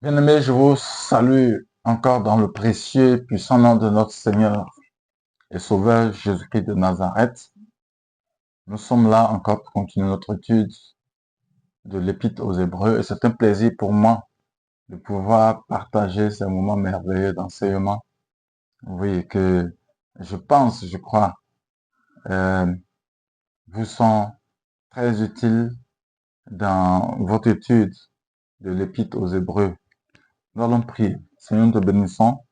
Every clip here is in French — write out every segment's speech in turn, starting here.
Bien-aimés, je vous salue encore dans le précieux et puissant nom de notre Seigneur et Sauveur Jésus-Christ de Nazareth. Nous sommes là encore pour continuer notre étude de l'Épître aux Hébreux et c'est un plaisir pour moi de pouvoir partager ces moments merveilleux d'enseignement. Oui, que je crois, euh, vous sont très utiles dans votre étude de l'Épître aux Hébreux. Nous allons prier. Seigneur, nous te bénissons.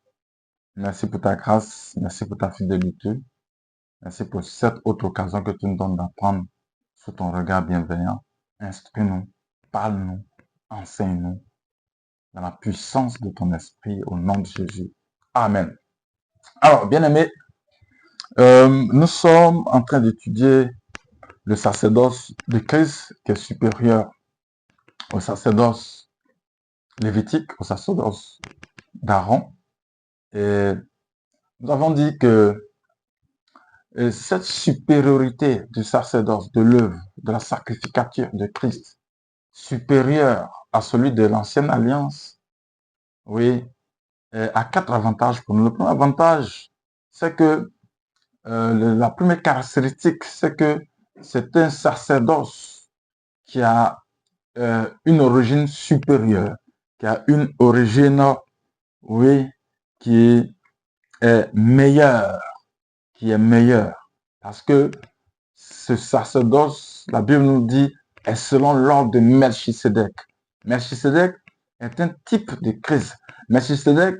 Merci pour ta grâce, merci pour ta fidélité. Merci pour cette autre occasion que tu nous donnes d'apprendre sous ton regard bienveillant. Instruis-nous, parle-nous, enseigne-nous dans la puissance de ton esprit au nom de Jésus. Amen. Alors, bien-aimés, nous sommes en train d'étudier le sacerdoce de Christ qui est supérieur au sacerdoce lévitique, au sacerdoce d'Aaron. Et nous avons dit que cette supériorité du sacerdoce, de l'œuvre, de la sacrificature de Christ, supérieur à celui de l'ancienne alliance, oui, a quatre avantages pour nous. Le premier avantage, c'est que la première caractéristique, c'est que c'est un sacerdoce qui a une origine supérieure, qui a une origine, oui, qui est meilleure, parce que ce sacerdoce, la Bible nous dit, est selon l'ordre de Melchisedec. Melchisedec est un type de Christ. Melchisedec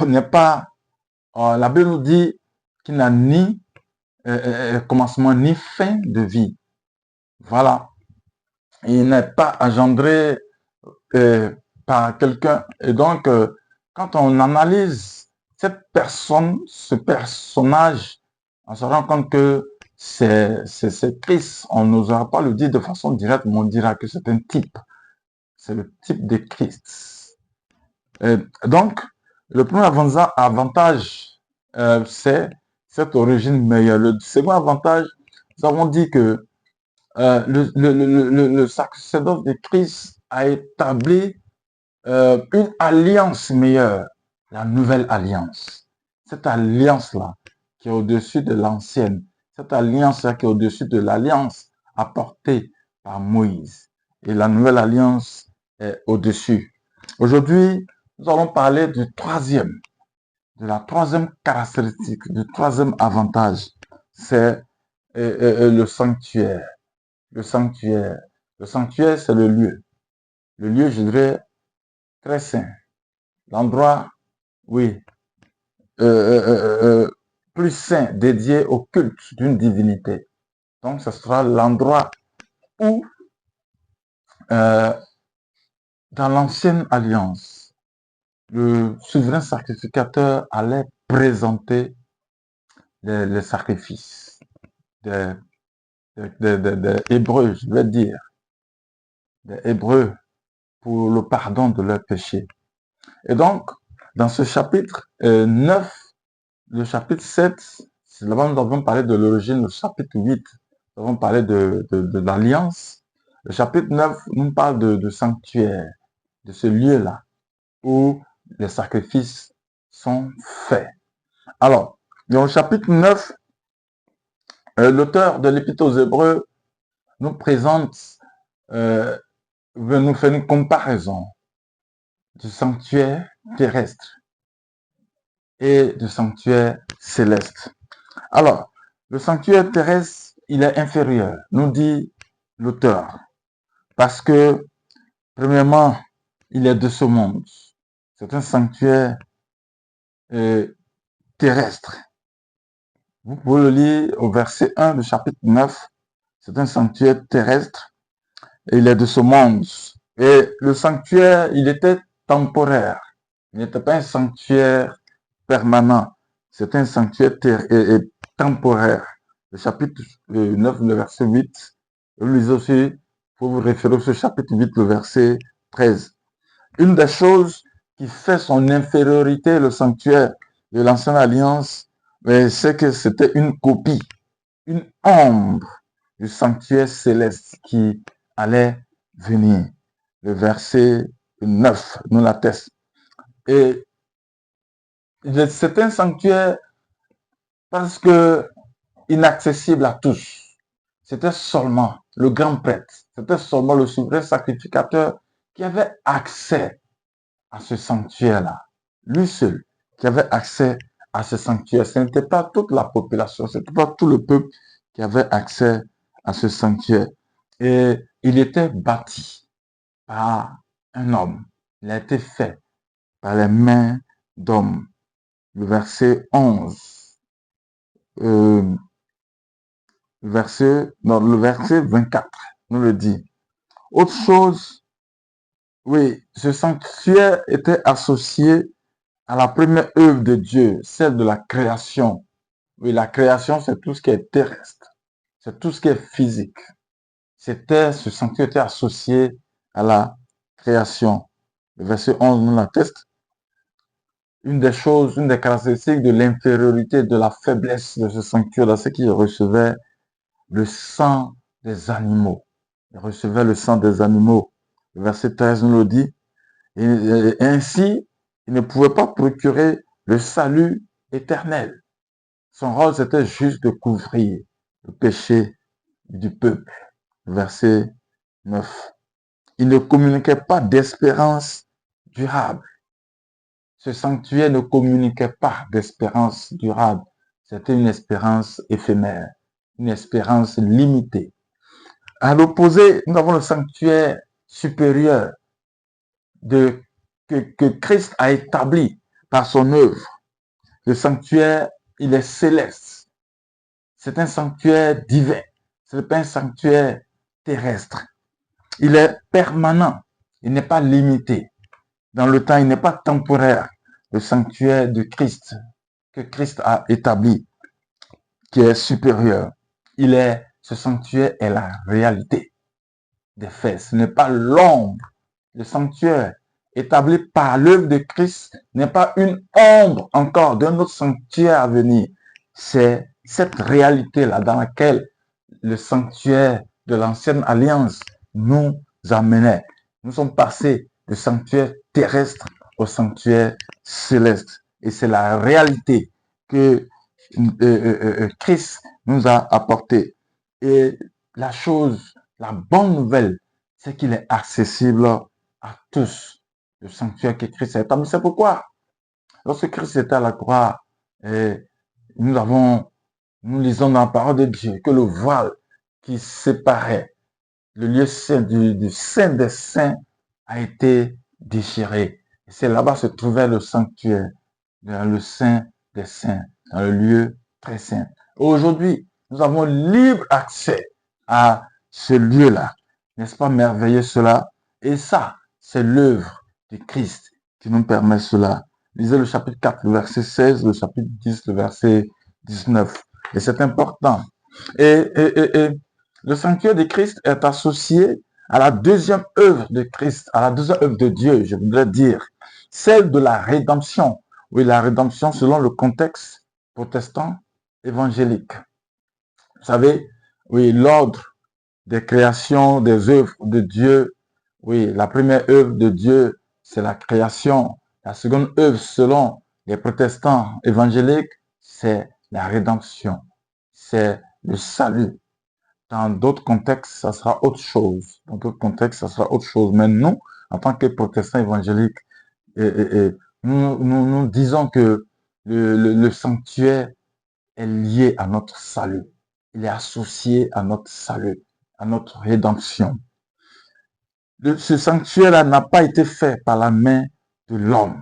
n'est pas, la Bible nous dit qu'il n'a ni commencement ni fin de vie. Voilà. Il n'est pas engendré par quelqu'un. Et donc, quand on analyse cette personne, ce personnage, on se rend compte que c'est Christ. On n'osera pas le dire de façon directe, mais on dira que c'est un type. C'est le type de Christ. Donc, le premier avantage, c'est cette origine meilleure. Le second avantage, nous avons dit que le sacerdoce de Christ a établi une alliance meilleure, la nouvelle alliance. Cette alliance-là qui est au-dessus de l'ancienne, cette alliance-là qui est au-dessus de l'alliance apportée par Moïse. Et la nouvelle alliance est au-dessus. Aujourd'hui, nous allons parler du troisième, de la troisième caractéristique, du troisième avantage. C'est le sanctuaire. Le sanctuaire. Le sanctuaire, c'est le lieu. Le lieu, je dirais, très saint. L'endroit, oui, plus saint, dédié au culte d'une divinité. Donc, ce sera l'endroit où, dans l'ancienne alliance, le souverain sacrificateur allait présenter les sacrifices des Hébreux, je vais dire, des Hébreux pour le pardon de leurs péchés. Et donc, dans ce chapitre 9, le chapitre 7, c'est là-bas nous avons parlé de l'origine, le chapitre 8, nous avons parlé de l'alliance. Le chapitre 9 nous parle de sanctuaire, de ce lieu-là où les sacrifices sont faits. Alors, dans le chapitre 9, l'auteur de l'Épître aux Hébreux nous présente, nous fait une comparaison du sanctuaire terrestre et du sanctuaire céleste. Alors, le sanctuaire terrestre, il est inférieur, nous dit l'auteur, parce que, premièrement, il est de ce monde. C'est un sanctuaire terrestre. Vous pouvez le lire au verset 1 du chapitre 9. C'est un sanctuaire terrestre et il est de ce monde. Et le sanctuaire, il était temporaire. Il n'était pas un sanctuaire permanent. C'est un sanctuaire temporaire. Le chapitre 9, le verset 8. Vous lisez aussi, il faut vous référer au chapitre 8, le verset 13. Une des choses qui fait son infériorité, le sanctuaire de l'ancienne alliance, c'est que c'était une copie, une ombre du sanctuaire céleste qui allait venir. Le verset 9 nous l'atteste. Et c'est un sanctuaire parce que inaccessible à tous. C'était seulement le grand prêtre, c'était seulement le souverain sacrificateur qui avait accès à ce sanctuaire-là. Lui seul qui avait accès à ce sanctuaire. Ce n'était pas toute la population, ce n'était pas tout le peuple qui avait accès à ce sanctuaire. Et il était bâti par un homme. Il a été fait par les mains d'hommes. Le verset 11. Le verset 24 nous le dit. Autre chose, oui, ce sanctuaire était associé à la première œuvre de Dieu, celle de la création. Oui, la création, c'est tout ce qui est terrestre, c'est tout ce qui est physique. Ce sanctuaire était associé à la création. Le verset 11 nous l'atteste. Une des caractéristiques de l'infériorité, de la faiblesse de ce sanctuaire, c'est qu'il recevait le sang des animaux. Il recevait le sang des animaux. Le verset 13 nous le dit. Et ainsi, il ne pouvait pas procurer le salut éternel. Son rôle, c'était juste de couvrir le péché du peuple. Verset 9. Il ne communiquait pas d'espérance durable. Ce sanctuaire ne communiquait pas d'espérance durable. C'était une espérance éphémère, une espérance limitée. À l'opposé, nous avons le sanctuaire supérieur que Christ a établi par son œuvre. Le sanctuaire, il est céleste. C'est un sanctuaire divin. Ce n'est pas un sanctuaire terrestre. Il est permanent. Il n'est pas limité. Dans le temps, il n'est pas temporaire. Le sanctuaire de Christ, que Christ a établi, qui est supérieur. Ce sanctuaire est la réalité des faits. Ce n'est pas l'ombre. Le sanctuaire établi par l'œuvre de Christ n'est pas une ombre encore d'un autre sanctuaire à venir. C'est cette réalité-là dans laquelle le sanctuaire de l'ancienne alliance nous amenait. Nous sommes passés du sanctuaire terrestre au sanctuaire céleste. Et c'est la réalité que Christ nous a apportée. Et la bonne nouvelle, c'est qu'il est accessible à tous. Le sanctuaire que Christ a établi. C'est pourquoi, lorsque Christ était à la croix, nous lisons dans la parole de Dieu que le voile qui séparait le lieu saint du saint des saints a été déchiré. Et c'est là-bas se trouvait le sanctuaire, dans le saint des saints, dans le lieu très saint. Aujourd'hui, nous avons libre accès à ce lieu-là. N'est-ce pas merveilleux cela? Et ça, c'est l'œuvre de Christ qui nous permet cela. Lisez le chapitre 4, le verset 16, le chapitre 10, le verset 19. Et c'est important. Et le sanctuaire de Christ est associé à la deuxième œuvre de Christ, à la deuxième œuvre de Dieu, je voudrais dire, celle de la rédemption. Oui, la rédemption selon le contexte protestant évangélique. Vous savez, oui, l'ordre des créations, des œuvres de Dieu. Oui, la première œuvre de Dieu, c'est la création. La seconde œuvre, selon les protestants évangéliques, c'est la rédemption. C'est le salut. Dans d'autres contextes, ça sera autre chose. Dans d'autres contextes, ça sera autre chose. Mais nous, en tant que protestants évangéliques, nous disons que le sanctuaire est lié à notre salut. Il est associé à notre salut, à notre rédemption. Ce sanctuaire-là n'a pas été fait par la main de l'homme.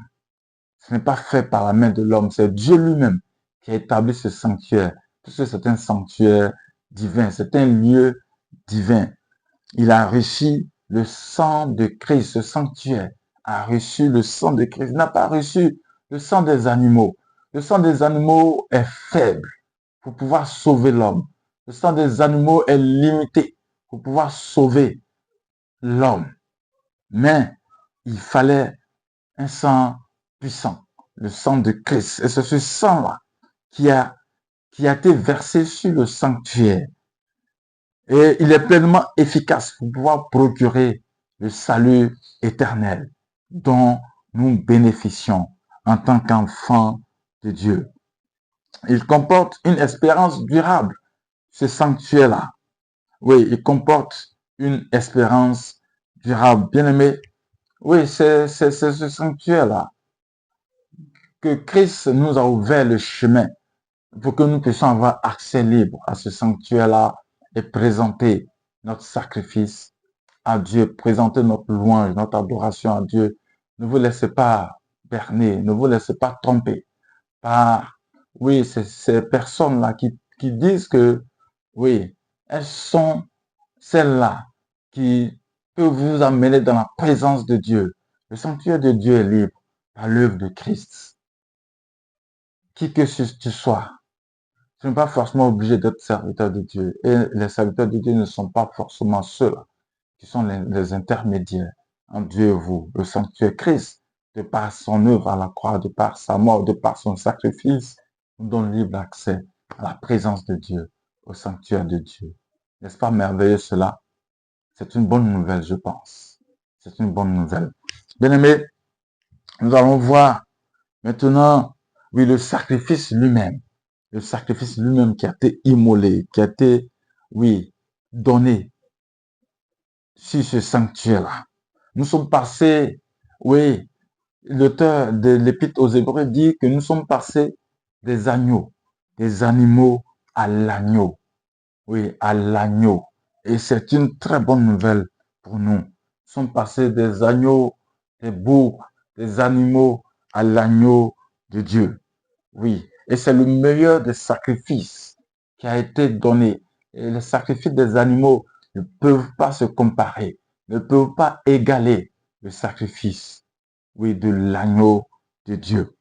Ce n'est pas fait par la main de l'homme. C'est Dieu lui-même qui a établi ce sanctuaire. Parce que c'est un sanctuaire divin. C'est un lieu divin. Il a reçu le sang de Christ. Ce sanctuaire a reçu le sang de Christ. Il n'a pas reçu le sang des animaux. Le sang des animaux est faible pour pouvoir sauver l'homme. Le sang des animaux est limité pour pouvoir sauver l'homme. Mais il fallait un sang puissant, le sang de Christ. Et c'est ce sang-là qui a été versé sur le sanctuaire. Et il est pleinement efficace pour pouvoir procurer le salut éternel. dont nous bénéficions en tant qu'enfants de Dieu. Il comporte une espérance durable, ce sanctuaire-là. Oui, il comporte une espérance durable. Bien aimé, oui, c'est ce sanctuaire-là que Christ nous a ouvert le chemin pour que nous puissions avoir accès libre à ce sanctuaire-là et présenter notre sacrifice à Dieu, présenter notre louange, notre adoration à Dieu. Ne vous laissez pas berner, ne vous laissez pas tromper par, oui, ces personnes-là qui disent que, oui, elles sont celles-là qui peuvent vous amener dans la présence de Dieu. Le sanctuaire de Dieu est libre par l'œuvre de Christ. Qui que tu sois, tu n'es pas forcément obligé d'être serviteur de Dieu. Et les serviteurs de Dieu ne sont pas forcément ceux qui sont les intermédiaires entre Dieu et vous. Le sanctuaire Christ, de par son œuvre à la croix, de par sa mort, de par son sacrifice, nous donne libre accès à la présence de Dieu, au sanctuaire de Dieu. N'est-ce pas merveilleux cela? C'est une bonne nouvelle, je pense. C'est une bonne nouvelle. Bien aimé, nous allons voir maintenant, oui, le sacrifice lui-même. Le sacrifice lui-même qui a été immolé, qui a été, oui, donné sur ce sanctuaire-là. Nous sommes passés, oui, l'auteur de l'Épître aux Hébreux dit que nous sommes passés des agneaux, des animaux à l'agneau. Oui, à l'agneau. Et c'est une très bonne nouvelle pour nous. Nous sommes passés des agneaux, des boucs, des animaux à l'agneau de Dieu. Oui, et c'est le meilleur des sacrifices qui a été donné. Et les sacrifices des animaux ne peuvent pas se comparer, ne peuvent pas égaler le sacrifice, oui, de l'agneau de Dieu.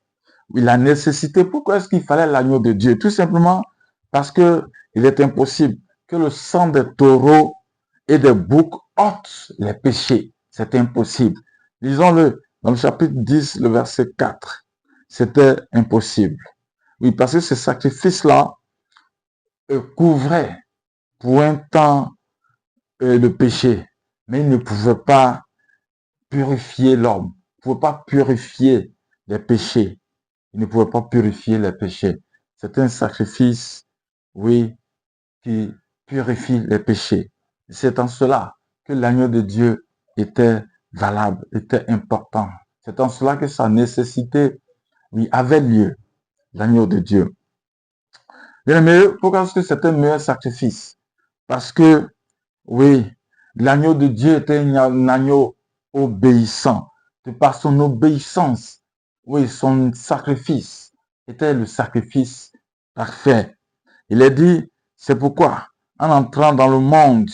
Oui, la nécessité, pourquoi est-ce qu'il fallait l'agneau de Dieu? Tout simplement parce que il est impossible que le sang des taureaux et des boucs ôte les péchés. C'est impossible. Lisons-le dans le chapitre 10, le verset 4. C'était impossible. Oui, parce que ce sacrifice-là couvrait pour un temps le péché, mais il ne pouvait pas purifier l'homme, il ne pouvait pas purifier les péchés. Il ne pouvait pas purifier les péchés. C'est un sacrifice, oui, qui purifie les péchés. C'est en cela que l'agneau de Dieu était valable, était important. C'est en cela que sa nécessité, oui, avait lieu, l'agneau de Dieu. Bien aimé, pourquoi est-ce que c'est un meilleur sacrifice? Parce que, oui, l'agneau de Dieu était un agneau obéissant. De par son obéissance, oui, son sacrifice était le sacrifice parfait. Il est dit, c'est pourquoi, en entrant dans le monde,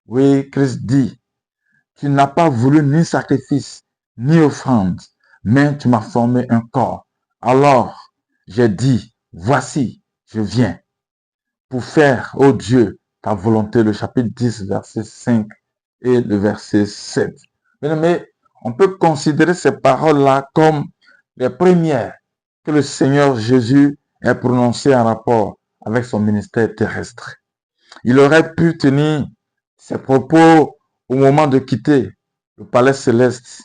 oui, Christ dit, tu n'as pas voulu ni sacrifice, ni offrande, mais tu m'as formé un corps. Alors, j'ai dit, voici, je viens pour faire, ô Dieu, ta volonté, le chapitre 10, verset 5 et le verset 7. Mais on peut considérer ces paroles-là comme les premières que le Seigneur Jésus ait prononcées en rapport avec son ministère terrestre. Il aurait pu tenir ses propos au moment de quitter le palais céleste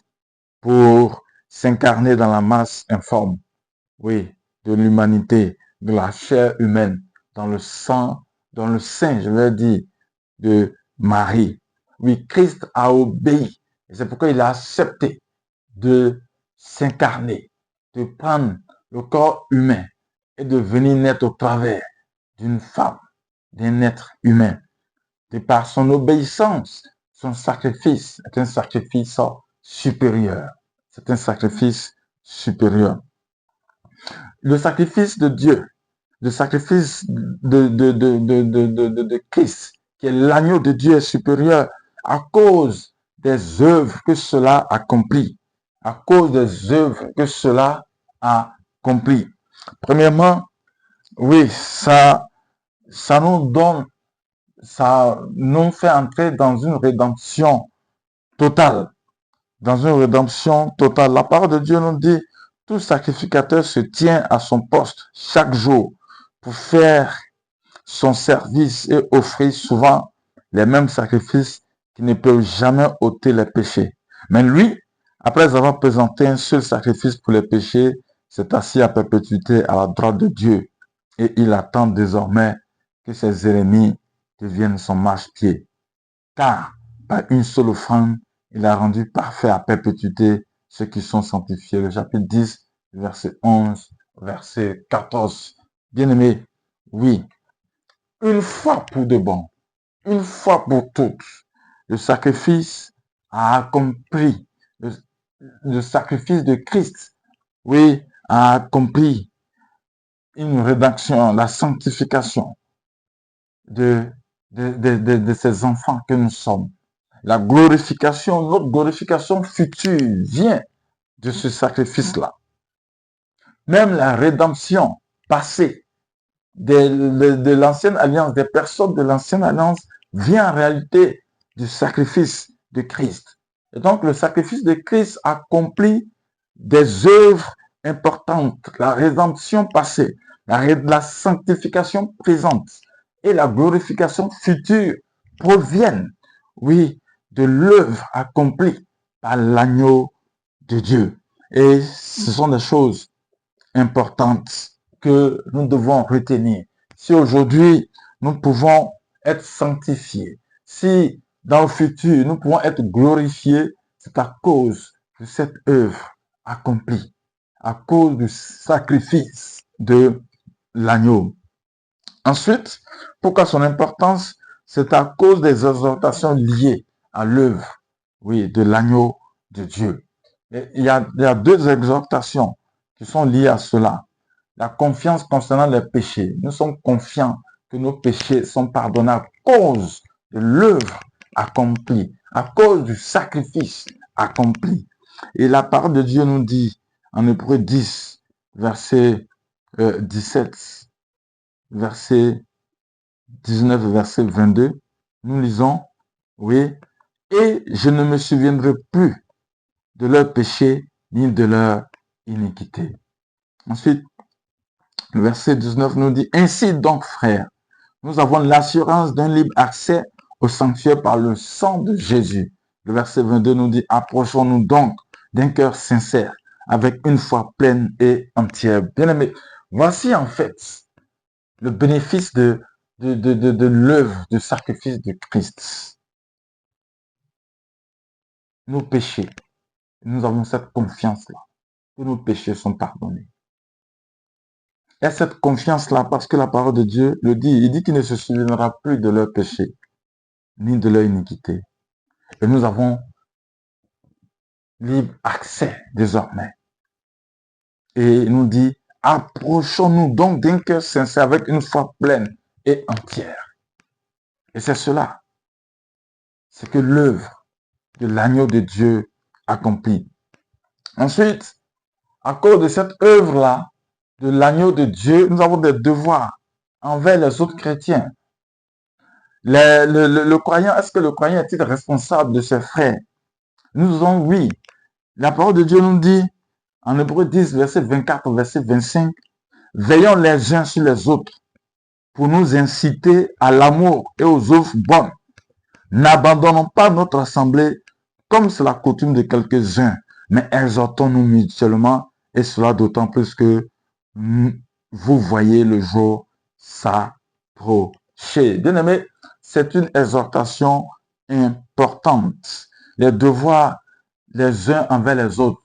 pour s'incarner dans la masse informe, oui, de l'humanité, de la chair humaine, dans le sang, dans le sein, je veux dire, de Marie. Oui, Christ a obéi. Et c'est pourquoi il a accepté de s'incarner, de prendre le corps humain et de venir naître au travers d'une femme, d'un être humain. De par son obéissance, son sacrifice est un sacrifice supérieur. C'est un sacrifice supérieur. Le sacrifice de Dieu, le sacrifice de Christ, qui est l'agneau de Dieu, est supérieur à cause des œuvres que cela accomplit. À cause des œuvres que cela accomplit. Premièrement, oui, ça nous donne, ça nous fait entrer dans une rédemption totale. Dans une rédemption totale. La parole de Dieu nous dit, tout sacrificateur se tient à son poste chaque jour pour faire son service et offrir souvent les mêmes sacrifices qui ne peuvent jamais ôter les péchés. Mais lui, Après avoir présenté un seul sacrifice pour les péchés, s'est assis à perpétuité à la droite de Dieu. Et il attend désormais que ses ennemis deviennent son marchepied. Car par une seule offrande, il a rendu parfait à perpétuité ceux qui sont sanctifiés. Le chapitre 10, verset 11, verset 14. Bien-aimés, oui, une fois pour de bon, une fois pour toutes, le sacrifice a accompli, le sacrifice de Christ, oui, a accompli une rédaction, la sanctification de ces enfants que nous sommes. La glorification, notre glorification future vient de ce sacrifice-là. Même la rédemption passée de l'ancienne alliance, des personnes de l'ancienne alliance, vient en réalité du sacrifice de Christ. Et donc le sacrifice de Christ accomplit des œuvres importantes. La rédemption passée, la sanctification présente et la glorification future proviennent, oui, de l'œuvre accomplie par l'agneau de Dieu. Et ce sont des choses importantes que nous devons retenir. Si aujourd'hui nous pouvons être sanctifiés, si dans le futur nous pouvons être glorifiés, c'est à cause de cette œuvre accomplie, à cause du sacrifice de l'agneau. Ensuite, pourquoi son importance? C'est à cause des exhortations liées à l'œuvre, oui, de l'agneau de Dieu. Et il y a deux exhortations qui sont liées à cela. La confiance concernant les péchés. Nous sommes confiants que nos péchés sont pardonnés à cause de l'œuvre accomplie, à cause du sacrifice accompli. Et la parole de Dieu nous dit en Hébreux 10, verset 17, verset 19, verset 22, nous lisons, oui, et je ne me souviendrai plus de leur péché ni de leur iniquité. Ensuite, le verset 19 nous dit, ainsi donc, frères, nous avons l'assurance d'un libre accès au sanctuaire par le sang de Jésus. Le verset 22 nous dit, approchons-nous donc d'un cœur sincère, avec une foi pleine et entière. Bien-aimés, voici en fait le bénéfice de l'œuvre, du sacrifice de Christ. Nos péchés, nous avons cette confiance-là, que nos péchés sont pardonnés. Et cette confiance-là, parce que la parole de Dieu le dit, il dit qu'il ne se souviendra plus de leurs péchés, ni de leur iniquité. Et nous avons libre accès désormais. Et il nous dit, approchons-nous donc d'un cœur sincère avec une foi pleine et entière. Et c'est cela. C'est que l'œuvre de l'agneau de Dieu accomplit. Ensuite, à cause de cette œuvre-là, de l'agneau de Dieu, nous avons des devoirs envers les autres chrétiens. Le croyant, est-ce que le croyant est-il responsable de ses frères? Nous disons oui. La parole de Dieu nous dit, en Hébreux 10, verset 24, verset 25, veillons les uns sur les autres pour nous inciter à l'amour et aux œuvres bonnes. N'abandonnons pas notre assemblée comme c'est la coutume de quelques-uns, mais exhortons-nous mutuellement, et cela d'autant plus que vous voyez le jour s'approcher. Bien-aimés, c'est une exhortation importante. Les devoirs les uns envers les autres,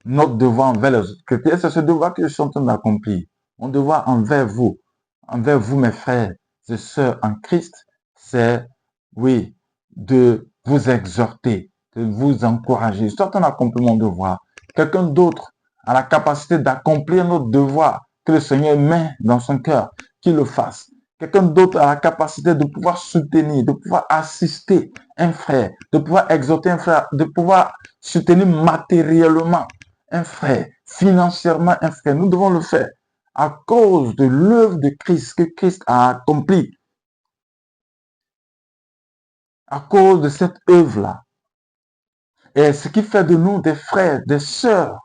notre devoir envers les autres chrétiens, c'est ce devoir que je suis en train d'accomplir. Mon devoir envers vous, mes frères et sœurs en Christ, c'est, oui, de vous exhorter, de vous encourager. Je suis en train d'accomplir mon devoir. Quelqu'un d'autre a la capacité d'accomplir notre devoir que le Seigneur met dans son cœur, qu'il le fasse. Quelqu'un d'autre a la capacité de pouvoir soutenir, de pouvoir assister un frère, de pouvoir exhorter un frère, de pouvoir soutenir matériellement un frère, financièrement un frère. Nous devons le faire à cause de l'œuvre de Christ que Christ a accomplie. À cause de cette œuvre-là. Et ce qui fait de nous des frères, des sœurs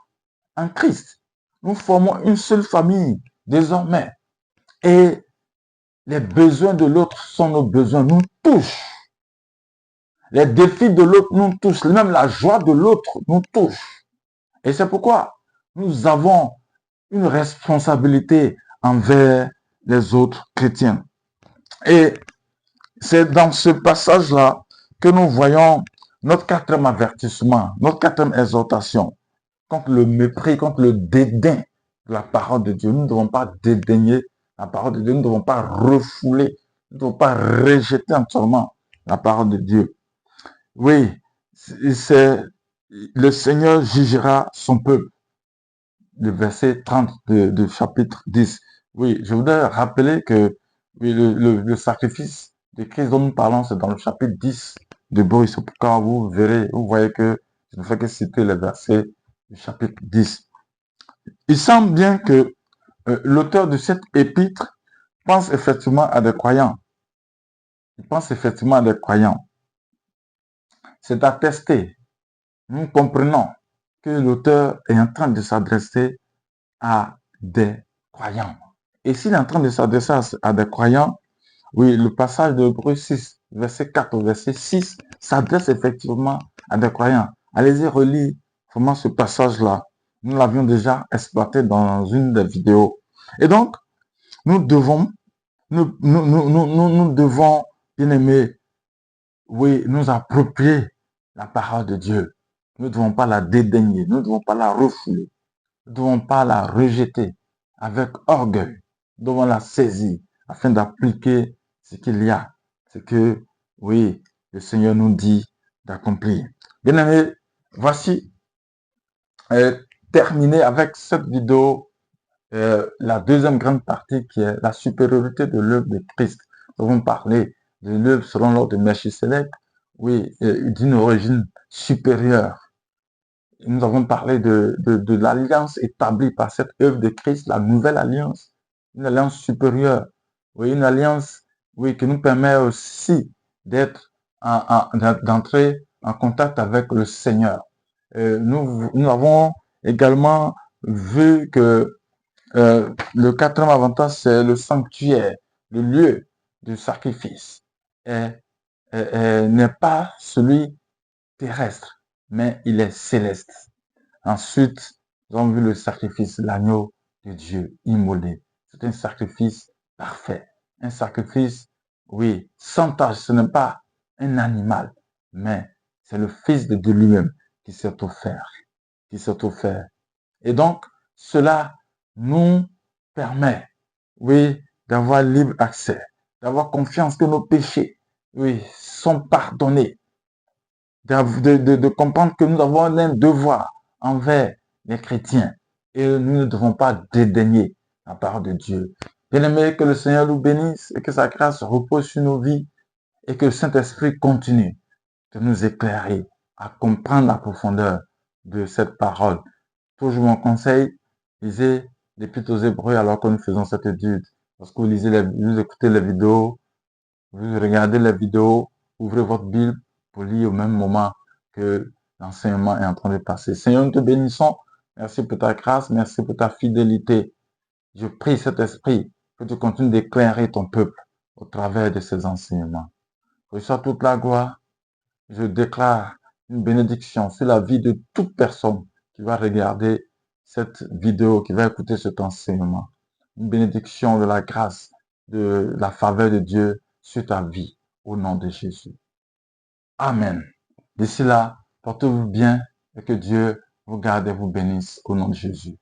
en Christ. Nous formons une seule famille désormais. Et les besoins de l'autre sont nos besoins, nous touchent. Les défis de l'autre nous touchent. Même la joie de l'autre nous touche. Et c'est pourquoi nous avons une responsabilité envers les autres chrétiens. Et c'est dans ce passage-là que nous voyons notre quatrième avertissement, notre quatrième exhortation contre le mépris, contre le dédain de la parole de Dieu. Nous ne devons pas dédaigner la parole de Dieu, nous ne devons pas refouler, nous ne devons pas rejeter entièrement la parole de Dieu. Oui, c'est le Seigneur jugera son peuple. Le verset 30 de chapitre 10. Oui, je voudrais rappeler que oui, le sacrifice de Christ dont nous parlons, c'est dans le chapitre 10 de Hébreux. C'est pourquoi vous verrez, vous voyez que je ne fais que citer les versets du chapitre 10. Il semble bien que l'auteur de cette épître pense effectivement à des croyants. Il pense effectivement à des croyants. C'est attesté. Nous comprenons que l'auteur est en train de s'adresser à des croyants. Et s'il est en train de s'adresser à des croyants, oui, le passage de Hébreux 6, verset 4 au verset 6, s'adresse effectivement à des croyants. Allez-y relire vraiment ce passage-là. Nous l'avions déjà exploité dans une des vidéos. Et donc, nous devons, nous devons, bien aimé, oui, nous approprier la parole de Dieu. Nous ne devons pas la dédaigner, nous ne devons pas la refouler, nous ne devons pas la rejeter avec orgueil. Nous devons la saisir afin d'appliquer ce qu'il y a, ce que, oui, le Seigneur nous dit d'accomplir. Bien aimé, voici terminé avec cette vidéo, la deuxième grande partie qui est la supériorité de l'œuvre de Christ. Nous avons parlé de l'œuvre selon l'ordre de Melchisedec, oui, d'une origine supérieure. Nous avons parlé de l'alliance établie par cette œuvre de Christ, la nouvelle alliance, une alliance supérieure, oui, une alliance, oui, qui nous permet aussi d'entrer en contact avec le Seigneur. Nous avons également vu que le quatrième avantage, c'est le sanctuaire, le lieu du sacrifice. N'est pas celui terrestre, mais il est céleste. Ensuite, nous avons vu le sacrifice, l'agneau de Dieu immolé. C'est un sacrifice parfait. Un sacrifice, oui, sans tâche. Ce n'est pas un animal, mais c'est le Fils de Dieu lui-même qui s'est offert. Qui s'est offert. Et donc, cela nous permet, oui, d'avoir libre accès, d'avoir confiance que nos péchés, oui, sont pardonnés, de comprendre que nous avons un devoir envers les chrétiens et nous ne devons pas dédaigner la parole de Dieu. Bien-aimé, que le Seigneur nous bénisse et que sa grâce repose sur nos vies et que le Saint-Esprit continue de nous éclairer à comprendre la profondeur de cette parole. Toujours mon conseil, lisez l'Épître aux Hébreux alors que nous faisons cette étude. Lorsque vous lisez, vous écoutez les vidéos, vous regardez les vidéos, ouvrez votre Bible pour lire au même moment que l'enseignement est en train de passer. Seigneur, nous te bénissons. Merci pour ta grâce, merci pour ta fidélité. Je prie cet esprit que tu continues d'éclairer ton peuple au travers de ces enseignements. Reçois toute la gloire. Je déclare une bénédiction sur la vie de toute personne qui va regarder cette vidéo, qui va écouter cet enseignement. Une bénédiction de la grâce, de la faveur de Dieu sur ta vie, au nom de Jésus. Amen. D'ici là, portez-vous bien et que Dieu vous garde et vous bénisse au nom de Jésus.